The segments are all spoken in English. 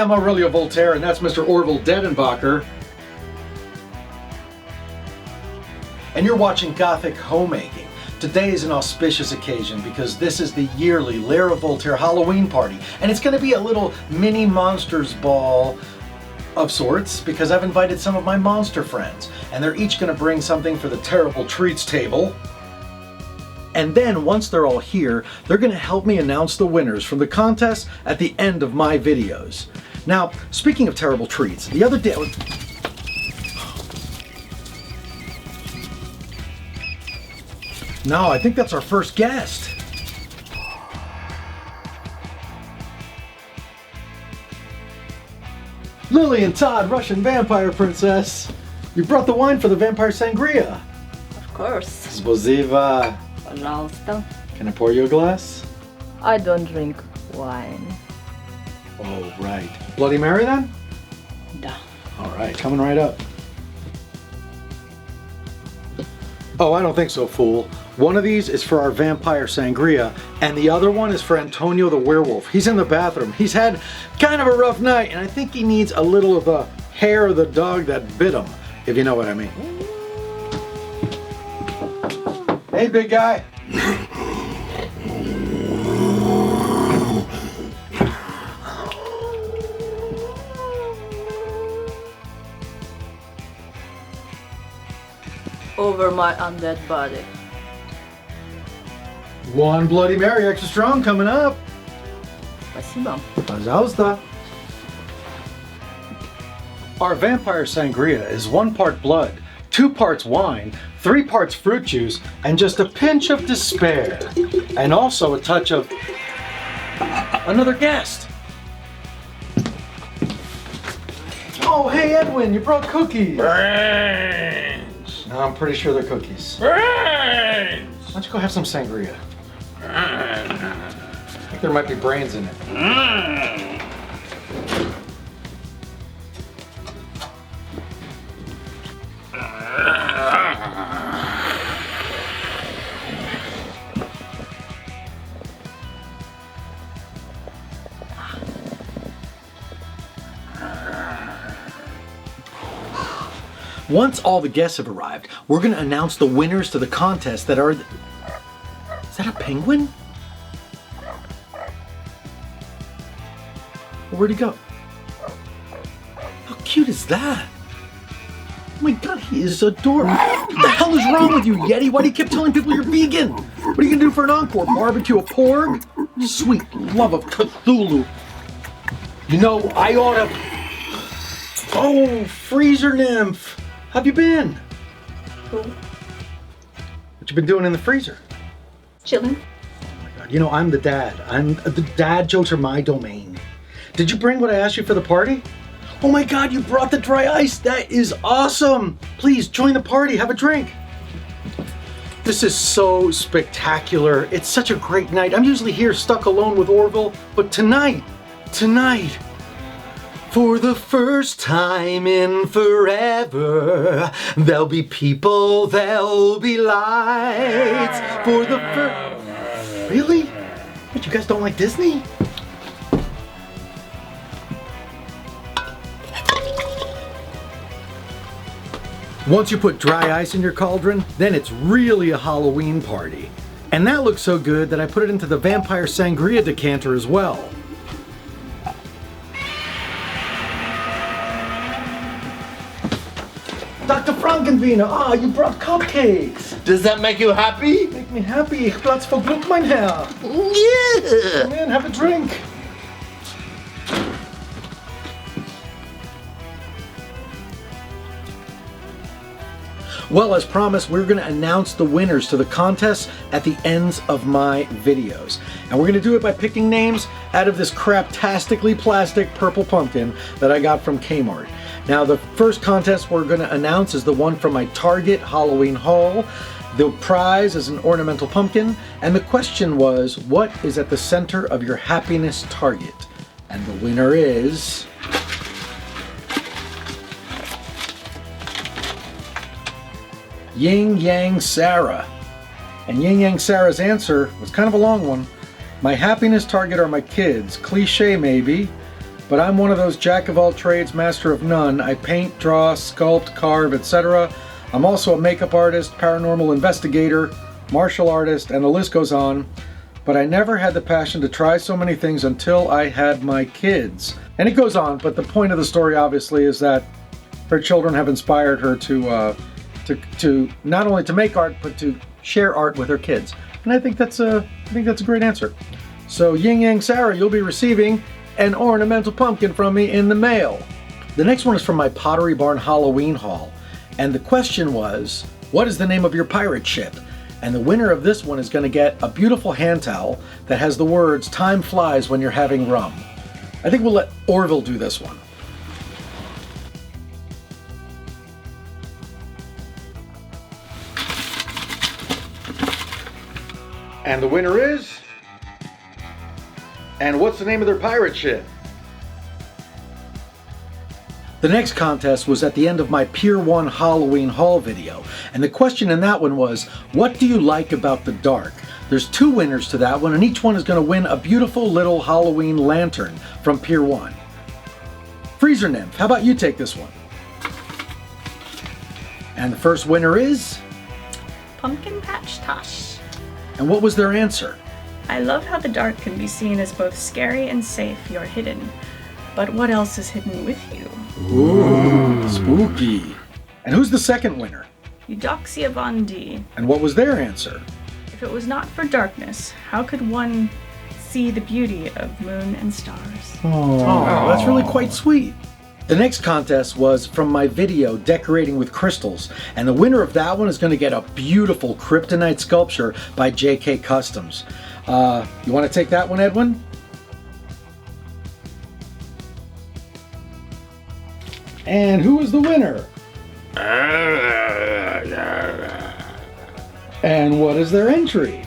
I'm Aurelio Voltaire, and that's Mr. Orville Dedenbacher. And you're watching Gothic Homemaking. Today is an auspicious occasion because this is the yearly Lair of Voltaire Halloween party. And it's going to be a little mini monsters ball of sorts because I've invited some of my monster friends. And they're each going to bring something for the terrible treats table. And then once they're all here, they're going to help me announce the winners from the contest at the end of my videos. Now, speaking of terrible treats, the other day... No, I think that's our first guest. Lily and Todd, Russian vampire princess. You brought the wine for the vampire sangria. Of course. Spasiba. Pожалуйста. Can I pour you a glass? I don't drink wine. Oh, right. Bloody Mary then? Da. All right, coming right up. Oh, I don't think so, fool. One of these is for our vampire sangria, and the other one is for Antonio the werewolf. He's in the bathroom. He's had kind of a rough night, and I think he needs a little of the hair of the dog that bit him, if you know what I mean. Hey, big guy. Over my undead body. One Bloody Mary extra strong coming up. Спасибо. Пожалуйста. Our vampire sangria is 1 part blood, 2 parts wine, 3 parts fruit juice, and just a pinch of despair. And also a touch of another guest. Oh, hey Edwin, you brought cookies. Brains! No, I'm pretty sure they're cookies. Brains! Why don't you go have some sangria? I think there might be brains in it. Once all the guests have arrived, we're going to announce the winners to the contest that are... Is that a penguin? Where'd he go? How cute is that? Oh my god, he is adorable. What the hell is wrong with you, Yeti? Why do you keep telling people you're vegan? What are you gonna do for an encore? Barbecue a porg? Sweet love of Cthulhu. You know, I oughta... Oh, freezer nymph. How've you been? Cool. What you been doing in the freezer? Chilling. Oh my god, you know, I'm the dad. The dad jokes are my domain. Did you bring what I asked you for the party? Oh my god, you brought the dry ice. That is awesome. Please join the party, have a drink. This is so spectacular. It's such a great night. I'm usually here stuck alone with Orville, but tonight, for the first time in forever, there'll be people, there'll be lights. For the first... Really? What, you guys don't like Disney? Once you put dry ice in your cauldron, then it's really a Halloween party. And that looks so good that I put it into the vampire sangria decanter as well. Dr. Frankenwiener, you brought cupcakes. Does that make you happy? Make me happy. Ich Platz vor Glück, mein Herr. Yeah! Come in, have a drink. Well, as promised, we're going to announce the winners to the contest at the ends of my videos. And we're going to do it by picking names out of this craptastically plastic purple pumpkin that I got from Kmart. Now, the first contest we're going to announce is the one from my Target Halloween haul. The prize is an ornamental pumpkin, and the question was, what is at the center of your happiness target? And the winner is... Ying Yang Sarah. And Ying Yang Sarah's answer was kind of a long one. My happiness target are my kids. Cliche maybe, but I'm one of those jack of all trades, master of none. I paint, draw, sculpt, carve, etc. I'm also a makeup artist, paranormal investigator, martial artist, and the list goes on. But I never had the passion to try so many things until I had my kids. And it goes on, but the point of the story obviously is that her children have inspired her to not only to make art, but to share art with her kids. And I think that's a great answer. So Ying Yang Sarah, you'll be receiving an ornamental pumpkin from me in the mail. The next one is from my Pottery Barn Halloween haul. And the question was, what is the name of your pirate ship? And the winner of this one is going to get a beautiful hand towel that has the words, "Time flies when you're having rum." I think we'll let Orville do this one. And the winner is... And what's the name of their pirate ship? The next contest was at the end of my Pier 1 Halloween haul video, and the question in that one was, what do you like about the dark? There's 2 winners to that one, and each one is going to win a beautiful little Halloween lantern from Pier 1. Freezer Nymph, how about you take this one? And the first winner is... Pumpkin Patch Tosh. And what was their answer? I love how the dark can be seen as both scary and safe. You're hidden. But what else is hidden with you? Ooh, spooky. And who's the second winner? Eudoxia Von D. And what was their answer? If it was not for darkness, how could one see the beauty of moon and stars? Oh, that's really quite sweet. The next contest was from my video Decorating with Crystals, and the winner of that one is going to get a beautiful kryptonite sculpture by JK Customs. You want to take that one, Edwin? And who is the winner? And what is their entry?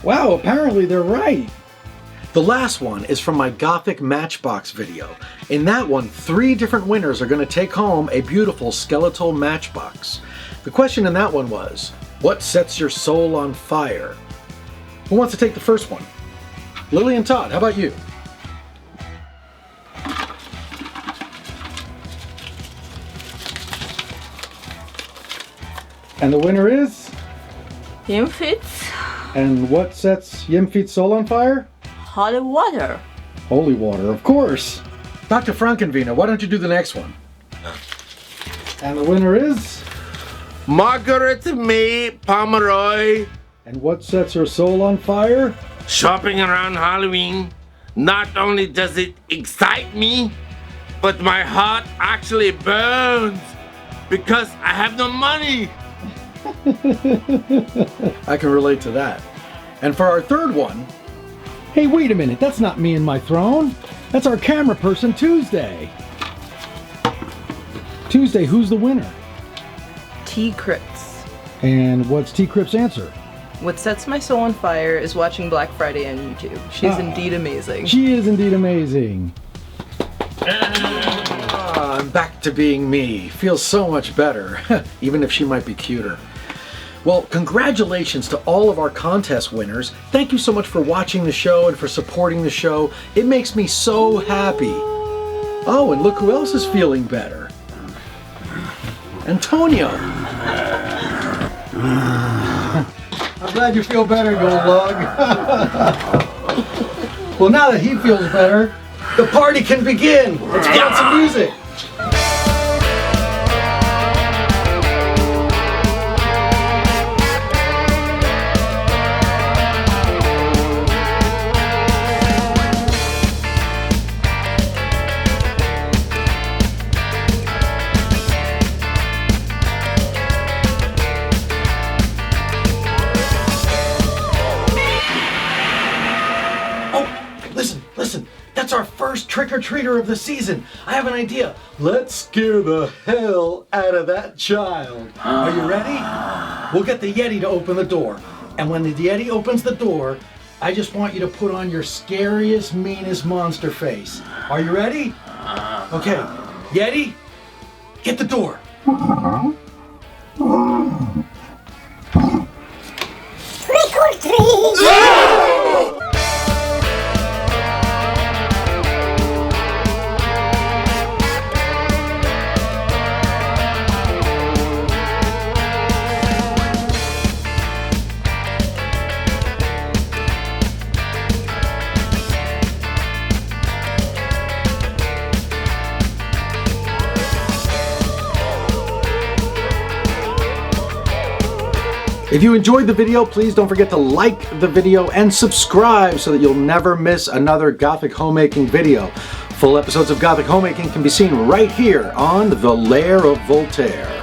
Wow, apparently they're right. The last one is from my Gothic Matchbox video. In that one, 3 different winners are going to take home a beautiful skeletal matchbox. The question in that one was, what sets your soul on fire? Who wants to take the first one? Lily and Todd, how about you? And the winner is? Yimfits. And what sets Yimfeet's soul on fire? Holy water. Holy water, of course. Dr. Frankenweenie, why don't you do the next one? And the winner is? Margaret May Pomeroy. And what sets her soul on fire? Shopping around Halloween. Not only does it excite me, but my heart actually burns because I have no money. I can relate to that. And for our third one... Hey, wait a minute, that's not me and my throne. That's our camera person, Tuesday. Tuesday, who's the winner? T-Crips. And what's T-Crip's answer? What sets my soul on fire is watching Black Friday on YouTube. She's indeed amazing. She is indeed amazing. I'm back to being me. Feels so much better, even if she might be cuter. Well, congratulations to all of our contest winners. Thank you so much for watching the show and for supporting the show. It makes me so happy. Oh, and look who else is feeling better. Antonio. I'm glad you feel better, Gold Lug. Well, now that he feels better, the party can begin. Let's put on some music. Listen, that's our first trick-or-treater of the season. I have an idea. Let's scare the hell out of that child. Are you ready? We'll get the Yeti to open the door. And when the Yeti opens the door, I just want you to put on your scariest, meanest monster face. Are you ready? Okay, Yeti, get the door. Trick or treat! If you enjoyed the video, please don't forget to like the video and subscribe so that you'll never miss another Gothic homemaking video. Full episodes of Gothic Homemaking can be seen right here on The Lair of Voltaire.